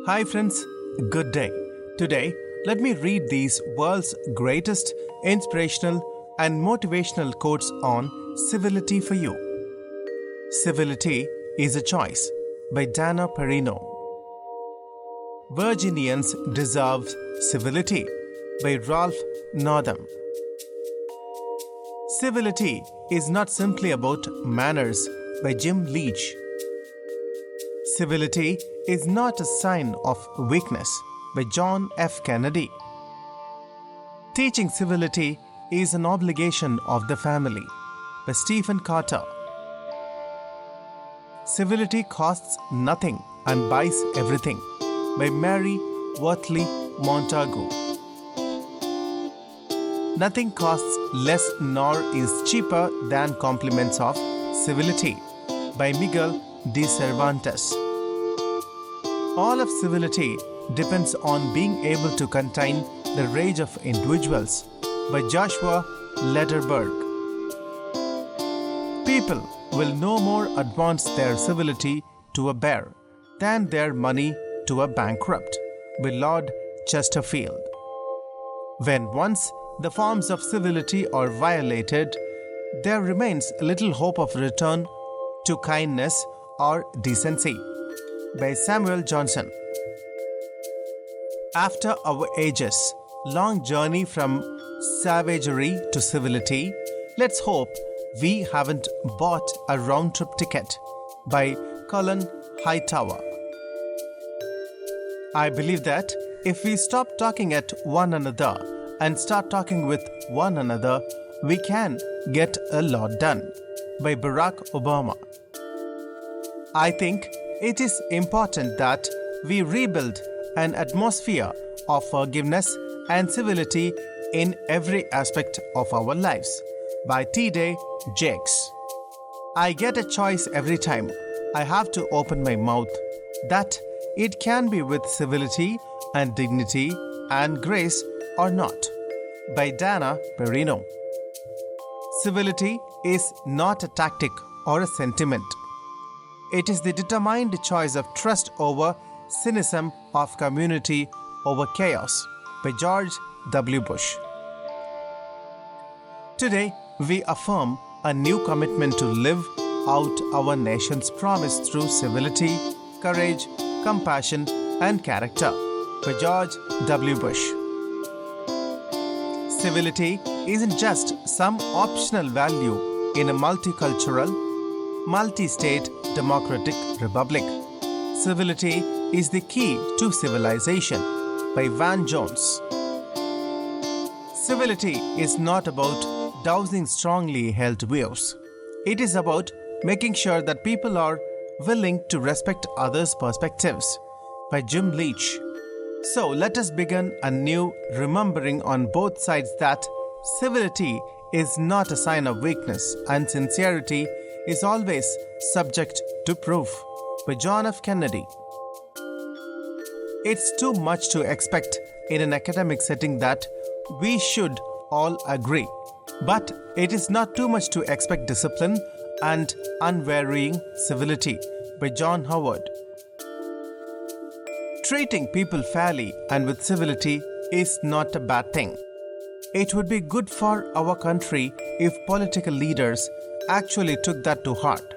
Hi friends, good day. Today, let me read these world's greatest inspirational and motivational quotes on civility for you. Civility is a Choice by Perino. Virginians deserve civility by Northam. Civility is not simply about manners by Leach. Civility is not a sign of weakness by John F. Kennedy. Teaching civility is an obligation of the family by Stephen Carter. Civility costs nothing and buys everything by Mary Wortley Montagu. Nothing costs less nor is cheaper than compliments of civility by Miguel de Cervantes. All of civility depends on being able to contain the rage of individuals by Joshua Lederberg. People will no more advance their civility to a bear than their money to a bankrupt by Lord Chesterfield. When once the forms of civility are violated, there remains little hope of return to kindness or decency by Samuel Johnson. After our ages' long journey from savagery to civility, let's hope we haven't bought a round-trip ticket by Collins Dictionary. I believe that if we stop talking at one another and start talking with one another, we can get a lot done by Barack Obama. I think it is important that we rebuild an atmosphere of forgiveness and civility in every aspect of our lives by T.D. Jakes. I get a choice every time I have to open my mouth, that it can be with civility and dignity and grace or not by Perino. Civility is not a tactic or a sentiment. It is the determined choice of trust over cynicism, of community over chaos by George W. Bush. Today, we affirm a new commitment to live out our nation's promise through civility, courage, compassion, and character by George W. Bush. Civility isn't just some optional value in a multicultural, multi-state democratic republic. Civility is the key to civilization by Van Jones. Civility is not about dousing strongly held views. It is about making sure that people are willing to respect others' perspectives by Leach. So let us begin anew, remembering on both sides that civility is not a sign of weakness and sincerity is always subject to proof by John F. Kennedy. It's too much to expect in an academic setting that we should all agree, but it is not too much to expect discipline and unvarying civility by John Howard. Treating people fairly and with civility is not a bad thing. It would be good for our country if political leaders actually took that to heart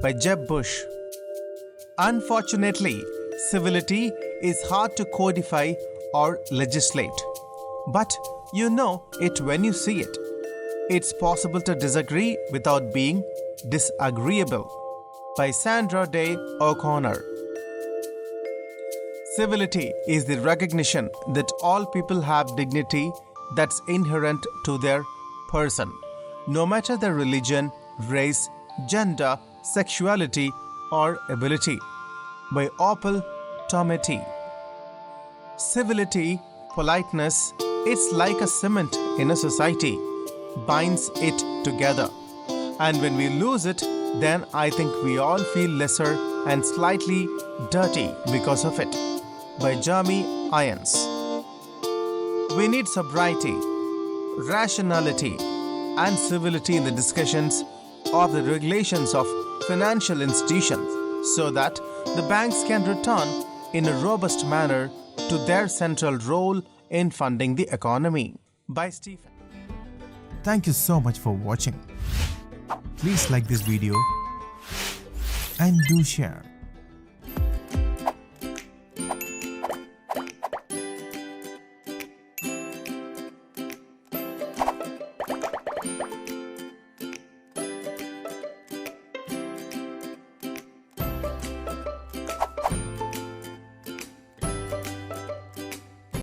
by Jeb Bush. Unfortunately, civility is hard to codify or legislate, but you know it when you see it. It's possible to disagree without being disagreeable by Sandra Day O'Connor. Civility is the recognition that all people have dignity that's inherent to their person, no matter their religion, race, gender, sexuality, or ability by Opal Tometi. Civility, politeness, it's like a cement in a society, binds it together. And when we lose it, then I think we all feel lesser and slightly dirty because of it by Jeremy Irons. We need sobriety, rationality, and civility in the discussions of the regulations of financial institutions so that the banks can return in a robust manner to their central role in funding the economy. By Stephen. Thank you so much for watching. Please like this video and do share.